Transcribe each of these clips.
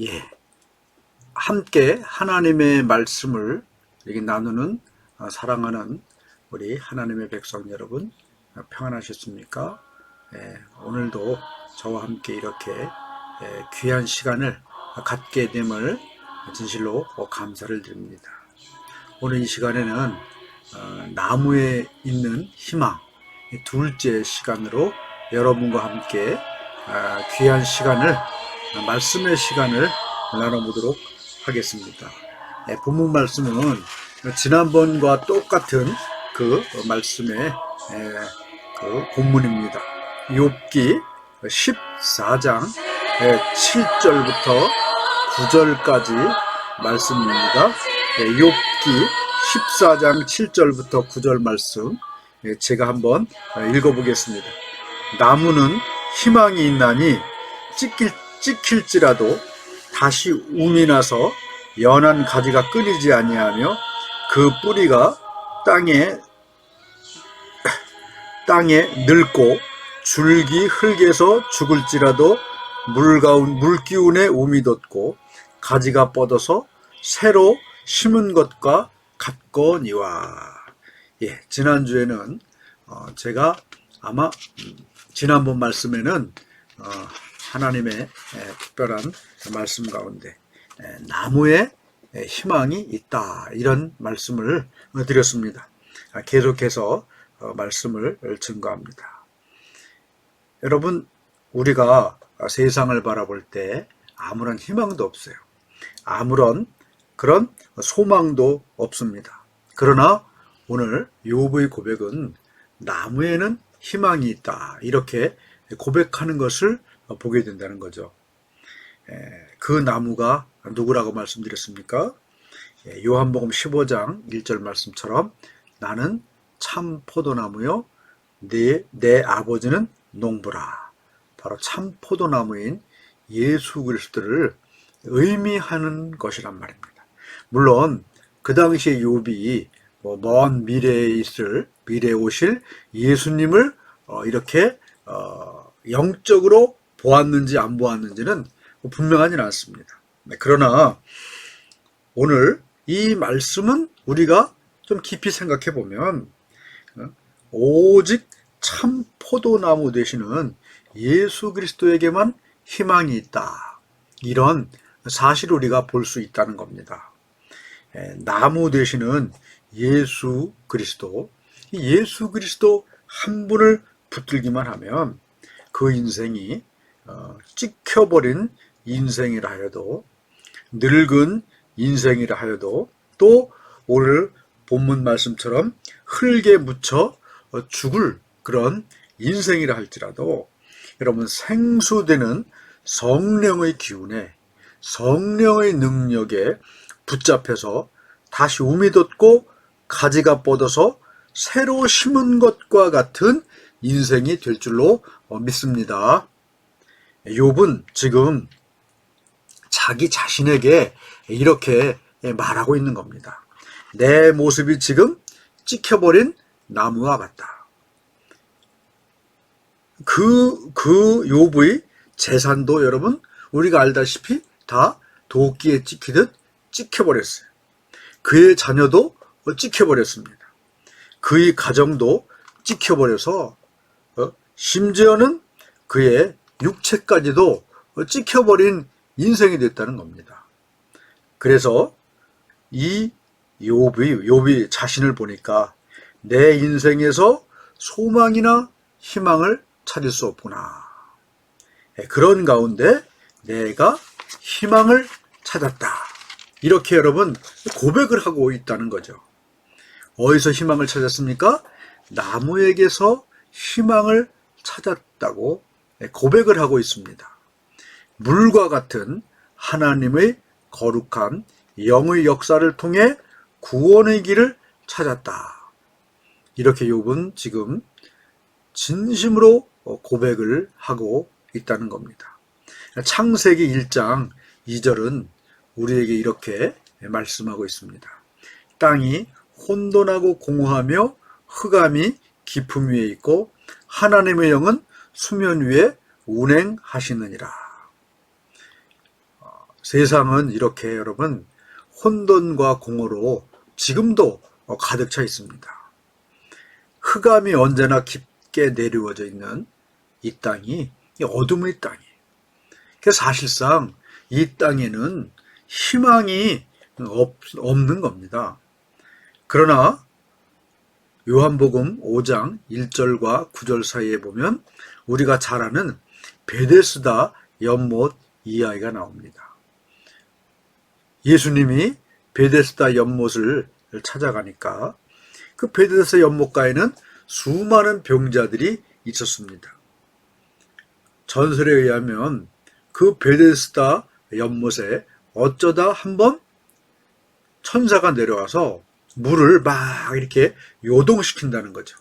예, 함께 하나님의 말씀을 이렇게 나누는 사랑하는 우리 하나님의 백성 여러분, 평안하셨습니까? 오늘도 저와 함께 이렇게 귀한 시간을 갖게 됨을 진실로 감사를 드립니다. 오늘 이 시간에는 나무에 있는 희망, 둘째 시간으로 여러분과 함께 귀한 시간을, 말씀의 시간을 나눠보도록 하겠습니다. 본문 말씀은 지난번과 똑같은 그 말씀의 그 본문입니다. 욥기 14장 7절부터 9절까지 말씀입니다. 욥기 14장 7절부터 9절 말씀 제가 한번 읽어보겠습니다. 나무는 희망이 있나니 찍힐지라도 다시 움이 나서 연한 가지가 끊이지 아니하며 그 뿌리가 땅에 늙고 줄기 흙에서 죽을지라도 물기운에 움이 돋고 가지가 뻗어서 새로 심은 것과 같거니와. 지난주에는 제가 아마 지난번 말씀에는 하나님의 특별한 말씀 가운데 나무에 희망이 있다, 이런 말씀을 드렸습니다. 계속해서 말씀을 증거합니다. 여러분, 우리가 세상을 바라볼 때 아무런 희망도 없어요. 아무런 그런 소망도 없습니다. 그러나 오늘 욥의 고백은 나무에는 희망이 있다, 이렇게 고백하는 것을 보게 된다는 거죠. 그 나무가 누구라고 말씀드렸습니까? 요한복음 15장 1절 말씀처럼 나는 참 포도나무요 내 아버지는 농부라. 바로 참 포도나무인 예수 그리스도를 의미하는 것이란 말입니다. 물론 그 당시에 욥이 먼 미래에 오실 예수님을 이렇게 영적으로 보았는지 안 보았는지는 분명하지는 않습니다. 그러나 오늘 이 말씀은 우리가 좀 깊이 생각해 보면 오직 참 포도나무 되시는 예수 그리스도에게만 희망이 있다, 이런 사실을 우리가 볼 수 있다는 겁니다. 나무 되시는 예수 그리스도, 예수 그리스도 한 분을 붙들기만 하면 그 인생이 찍혀버린 인생이라 하여도, 늙은 인생이라 하여도, 또 오늘 본문 말씀처럼 흙에 묻혀 죽을 그런 인생이라 할지라도 여러분, 생수되는 성령의 기운에, 성령의 능력에 붙잡혀서 다시 움이 돋고 가지가 뻗어서 새로 심은 것과 같은 인생이 될 줄로 믿습니다. 욥은 지금 자기 자신에게 이렇게 말하고 있는 겁니다. 내 모습이 지금 찍혀버린 나무와 같다. 그 욥의 재산도 여러분, 우리가 알다시피 다 도끼에 찍히듯 찍혀버렸어요. 그의 자녀도 찍혀버렸습니다. 그의 가정도 찍혀버려서 심지어는 그의 육체까지도 찍혀버린 인생이 됐다는 겁니다. 그래서 이 욥이 자신을 보니까 내 인생에서 소망이나 희망을 찾을 수 없구나. 그런 가운데 내가 희망을 찾았다, 이렇게 여러분 고백을 하고 있다는 거죠. 어디서 희망을 찾았습니까? 나무에게서 희망을 찾았다고 고백을 하고 있습니다. 물과 같은 하나님의 거룩한 영의 역사를 통해 구원의 길을 찾았다, 이렇게 욥은 지금 진심으로 고백을 하고 있다는 겁니다. 창세기 1장 2절은 우리에게 이렇게 말씀하고 있습니다. 땅이 혼돈하고 공허하며 흑암이 깊음 위에 있고 하나님의 영은 수면 위에 운행하시느니라. 세상은 이렇게 여러분 혼돈과 공허로 지금도 가득 차 있습니다. 흑암이 언제나 깊게 내려워져 있는 이 땅이 어둠의 땅이에요. 그래서 사실상 이 땅에는 희망이 없는 겁니다. 그러나 요한복음 5장 1절과 9절 사이에 보면 우리가 잘 아는 베데스다 연못 이야기가 나옵니다. 예수님이 베데스다 연못을 찾아가니까 그 베데스다 연못가에는 수많은 병자들이 있었습니다. 전설에 의하면 그 베데스다 연못에 어쩌다 한번 천사가 내려와서 물을 막 이렇게 요동시킨다는 거죠.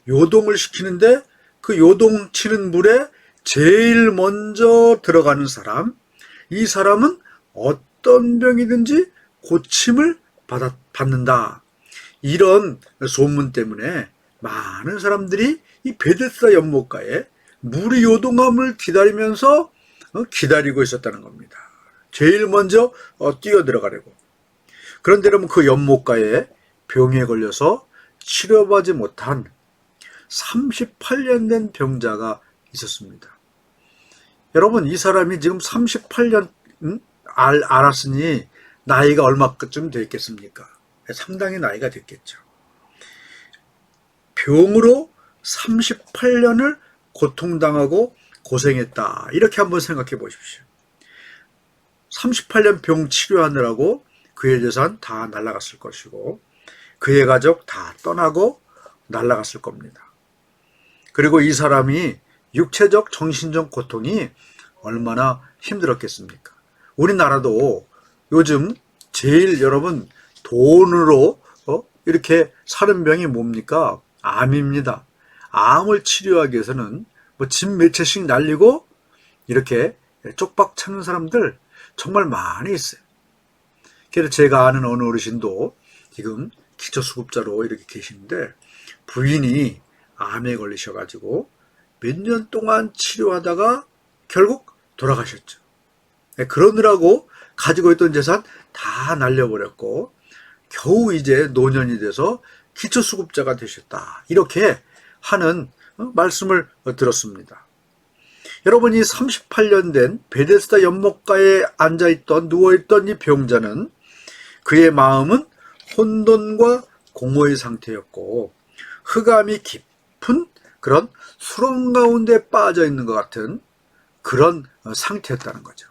요동을 시키는데 그 요동치는 물에 제일 먼저 들어가는 사람, 이 사람은 어떤 병이든지 고침을 받는다. 이런 소문 때문에 많은 사람들이 이 베데스다 연못가에 물이 요동함을 기다리면서 기다리고 있었다는 겁니다. 제일 먼저 뛰어 들어가려고. 그런데 여러분 그 연못가에 병에 걸려서 치료받지 못한 38년 된 병자가 있었습니다. 여러분 이 사람이 지금 38년 알았으니 나이가 얼마쯤 됐겠습니까? 상당히 나이가 됐겠죠. 병으로 38년을 고통당하고 고생했다. 이렇게 한번 생각해 보십시오. 38년 병 치료하느라고 그의 재산 다 날아갔을 것이고 그의 가족 다 떠나고 날아갔을 겁니다. 그리고 이 사람이 육체적 정신적 고통이 얼마나 힘들었겠습니까? 우리나라도 요즘 제일 여러분 돈으로 이렇게 사는 병이 뭡니까? 암입니다. 암을 치료하기 위해서는 뭐 집 몇 채씩 날리고 이렇게 쪽박 찾는 사람들 정말 많이 있어요. 그래서 제가 아는 어느 어르신도 지금 기초수급자로 이렇게 계시는데 부인이 암에 걸리셔가지고 몇 년 동안 치료하다가 결국 돌아가셨죠. 그러느라고 가지고 있던 재산 다 날려버렸고 겨우 이제 노년이 돼서 기초수급자가 되셨다. 이렇게 하는 말씀을 들었습니다. 여러분이 38년 된 베데스다 연못가에 앉아있던 누워있던 이 병자는 그의 마음은 혼돈과 공허의 상태였고 흑암이 깊은 그런 수렁 가운데 빠져 있는 것 같은 그런 상태였다는 거죠.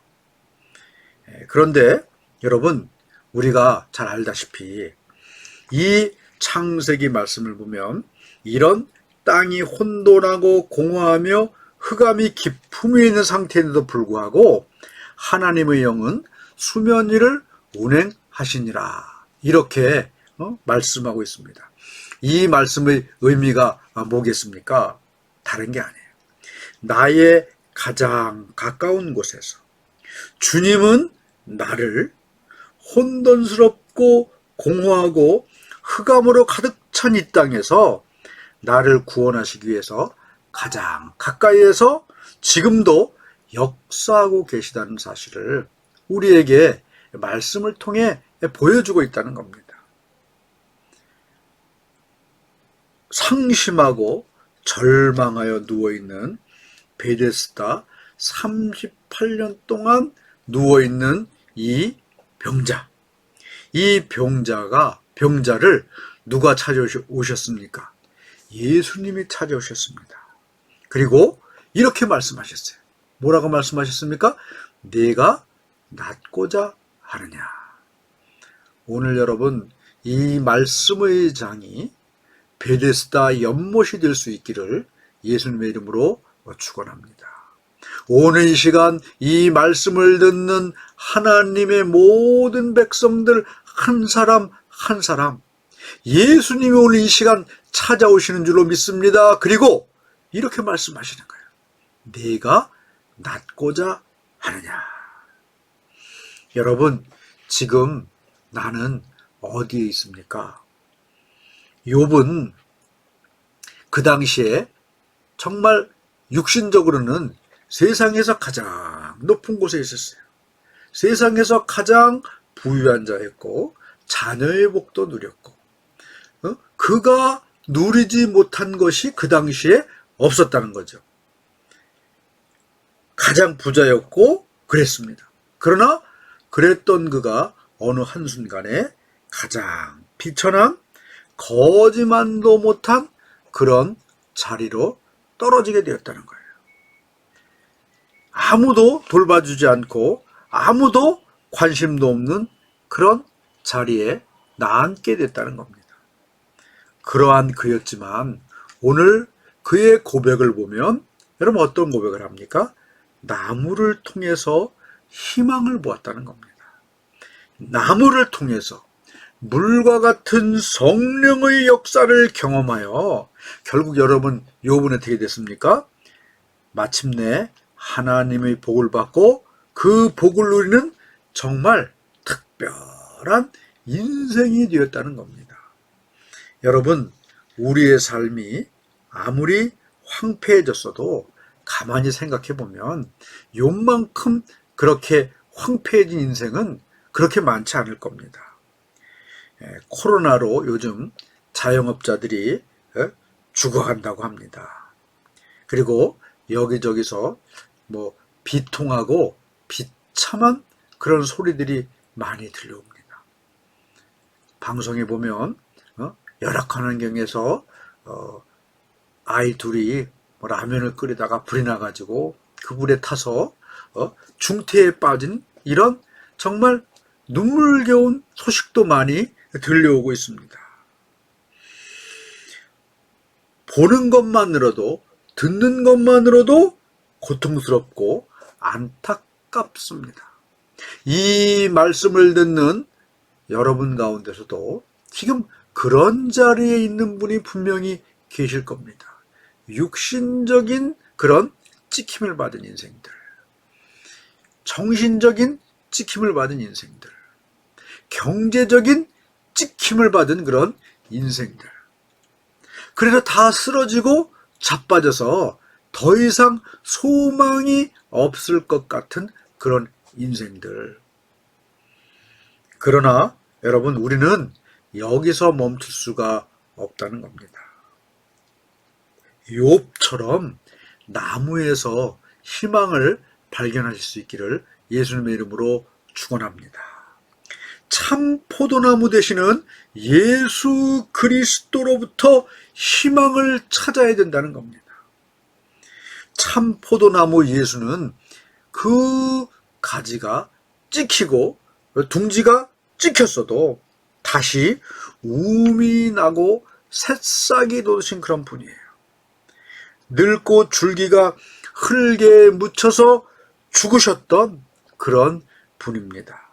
그런데 여러분 우리가 잘 알다시피 이 창세기 말씀을 보면 이런 땅이 혼돈하고 공허하며 흑암이 깊음에 있는 상태인데도 불구하고 하나님의 영은 수면 위를 운행하시니라 이렇게 말씀하고 있습니다. 이 말씀의 의미가 뭐겠습니까? 다른 게 아니에요. 나의 가장 가까운 곳에서 주님은 나를 혼돈스럽고 공허하고 흑암으로 가득 찬 이 땅에서 나를 구원하시기 위해서 가장 가까이에서 지금도 역사하고 계시다는 사실을 우리에게 말씀을 통해 보여주고 있다는 겁니다. 상심하고 절망하여 누워있는 베데스다 38년 동안 누워있는 이 병자. 이 병자를 누가 찾아오셨습니까? 예수님이 찾아오셨습니다. 그리고 이렇게 말씀하셨어요. 뭐라고 말씀하셨습니까? 네가 낫고자 하느냐. 오늘 여러분 이 말씀의 장이 베데스다 연못이 될 수 있기를 예수님의 이름으로 축원합니다. 오늘 이 시간 이 말씀을 듣는 하나님의 모든 백성들 한 사람 한 사람 예수님이 오늘 이 시간 찾아오시는 줄로 믿습니다. 그리고 이렇게 말씀하시는 거예요. 네가 낫고자 하느냐. 여러분 지금 나는 어디에 있습니까? 욥은 그 당시에 정말 육신적으로는 세상에서 가장 높은 곳에 있었어요. 세상에서 가장 부유한 자였고 자녀의 복도 누렸고 그가 누리지 못한 것이 그 당시에 없었다는 거죠. 가장 부자였고 그랬습니다. 그러나 그랬던 그가 어느 한순간에 가장 비천한 거지만도 못한 그런 자리로 떨어지게 되었다는 거예요. 아무도 돌봐주지 않고 아무도 관심도 없는 그런 자리에 나앉게 됐다는 겁니다. 그러한 그였지만 오늘 그의 고백을 보면 여러분 어떤 고백을 합니까? 나무를 통해서 희망을 보았다는 겁니다. 나무를 통해서 물과 같은 성령의 역사를 경험하여 결국 여러분 욥은 어떻게 됐습니까? 마침내 하나님의 복을 받고 그 복을 누리는 정말 특별한 인생이 되었다는 겁니다. 여러분, 우리의 삶이 아무리 황폐해졌어도 가만히 생각해 보면 욥만큼 그렇게 황폐해진 인생은 그렇게 많지 않을 겁니다. 코로나로 요즘 자영업자들이 죽어간다고 합니다. 그리고 여기저기서 뭐 비통하고 비참한 그런 소리들이 많이 들려옵니다. 방송에 보면 열악한 환경에서 아이 둘이 라면을 끓이다가 불이 나가지고 그 불에 타서 중태에 빠진 이런 정말 눈물겨운 소식도 많이 들려오고 있습니다. 보는 것만으로도 듣는 것만으로도 고통스럽고 안타깝습니다. 이 말씀을 듣는 여러분 가운데서도 지금 그런 자리에 있는 분이 분명히 계실 겁니다. 육신적인 그런 찍힘을 받은 인생들, 정신적인 찍힘을 받은 인생들, 경제적인 찍힘을 받은 그런 인생들. 그래서 다 쓰러지고 자빠져서 더 이상 소망이 없을 것 같은 그런 인생들. 그러나 여러분, 우리는 여기서 멈출 수가 없다는 겁니다. 욥처럼 나무에서 희망을 발견하실 수 있기를 예수님의 이름으로 축원합니다. 참 포도나무 되시는 예수 그리스도로부터 희망을 찾아야 된다는 겁니다. 참 포도나무 예수는 그 가지가 찍히고 둥지가 찍혔어도 다시 움이 나고 새싹이 돋으신 그런 분이에요. 늙고 줄기가 흙에 묻혀서 죽으셨던 그런 분입니다.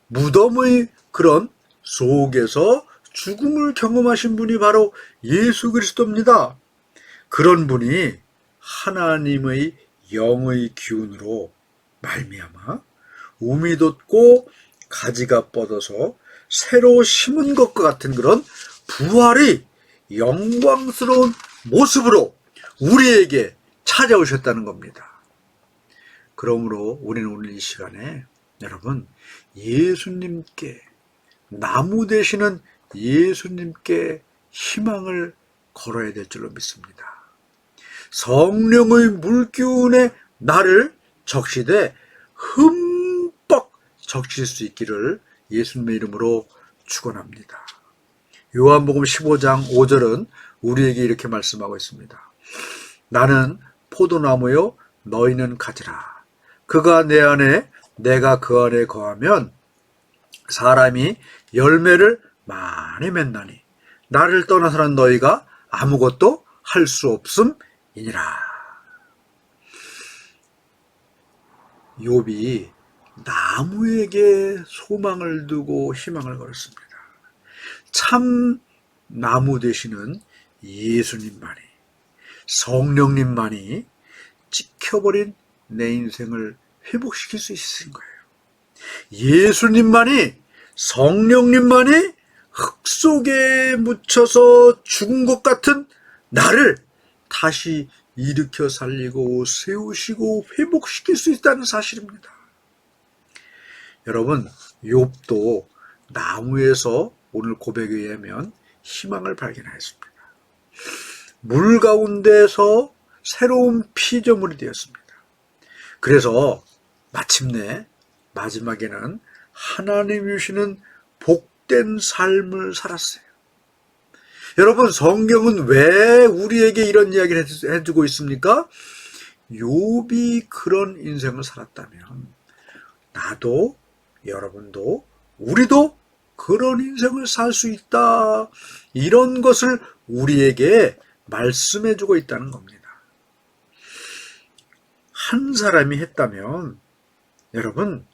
무덤의 그런 속에서 죽음을 경험하신 분이 바로 예수 그리스도입니다. 그런 분이 하나님의 영의 기운으로 말미암아 움이 돋고 가지가 뻗어서 새로 심은 것과 같은 그런 부활의 영광스러운 모습으로 우리에게 찾아오셨다는 겁니다. 그러므로 우리는 오늘 이 시간에 여러분 예수님께, 나무 되시는 예수님께 희망을 걸어야 될 줄로 믿습니다. 성령의 물기운에 나를 적시되 흠뻑 적실 수 있기를 예수님의 이름으로 축원합니다. 요한복음 15장 5절은 우리에게 이렇게 말씀하고 있습니다. 나는 포도나무요 너희는 가지라. 그가 내 안에 내가 그 안에 거하면 사람이 열매를 많이 맺나니 나를 떠나서는 너희가 아무것도 할 수 없음이니라. 욥이 나무에게 소망을 두고 희망을 걸었습니다. 참 나무 되시는 예수님만이, 성령님만이 찍혀버린 내 인생을 회복시킬 수 있으신 거예요. 예수님만이, 성령님만이 흙 속에 묻혀서 죽은 것 같은 나를 다시 일으켜 살리고 세우시고 회복시킬 수 있다는 사실입니다. 여러분, 욥도 나무에서 오늘 고백에 의하면 희망을 발견하였습니다. 물 가운데서 새로운 피조물이 되었습니다. 그래서 마침내 마지막에는 하나님이 주시는 복된 삶을 살았어요. 여러분, 성경은 왜 우리에게 이런 이야기를 해주고 있습니까? 욥이 그런 인생을 살았다면 나도, 여러분도, 우리도 그런 인생을 살 수 있다. 이런 것을 우리에게 말씀해주고 있다는 겁니다. 한 사람이 했다면 여러분,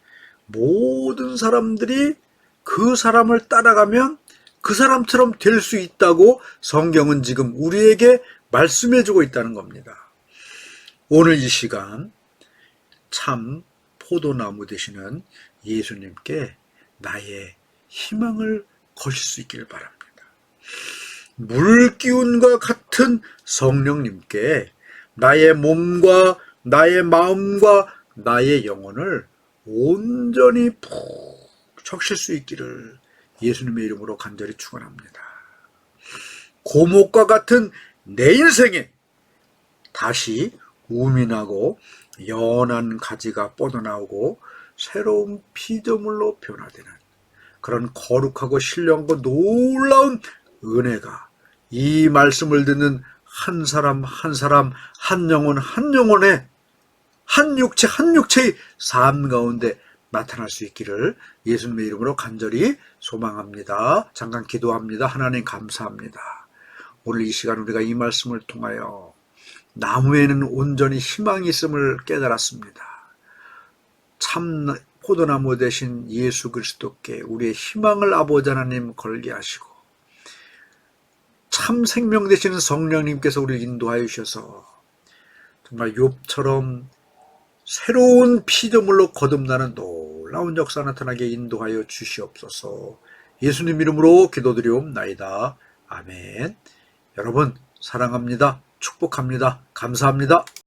모든 사람들이 그 사람을 따라가면 그 사람처럼 될 수 있다고 성경은 지금 우리에게 말씀해주고 있다는 겁니다. 오늘 이 시간 참 포도나무 되시는 예수님께 나의 희망을 거실 수 있기를 바랍니다. 물기운과 같은 성령님께 나의 몸과 나의 마음과 나의 영혼을 온전히 푹 적실 수 있기를 예수님의 이름으로 간절히 축원합니다. 고목과 같은 내 인생에 다시 우민하고 연한 가지가 뻗어나오고 새로운 피조물로 변화되는 그런 거룩하고 신령하고 놀라운 은혜가 이 말씀을 듣는 한 사람 한 사람, 한 영혼 한 영혼의 한 육체 한 육체의 삶 가운데 나타날 수 있기를 예수님의 이름으로 간절히 소망합니다. 잠깐 기도합니다. 하나님 감사합니다. 오늘 이 시간 우리가 이 말씀을 통하여 나무에는 온전히 희망이 있음을 깨달았습니다. 참 포도나무 되신 예수 그리스도께 우리의 희망을 아버지 하나님 걸게 하시고 참 생명 되시는 성령님께서 우리를 인도하여 주셔서 정말 욥처럼 새로운 피조물로 거듭나는 놀라운 역사 나타나게 인도하여 주시옵소서. 예수님 이름으로 기도드리옵나이다. 아멘. 여러분 사랑합니다. 축복합니다. 감사합니다.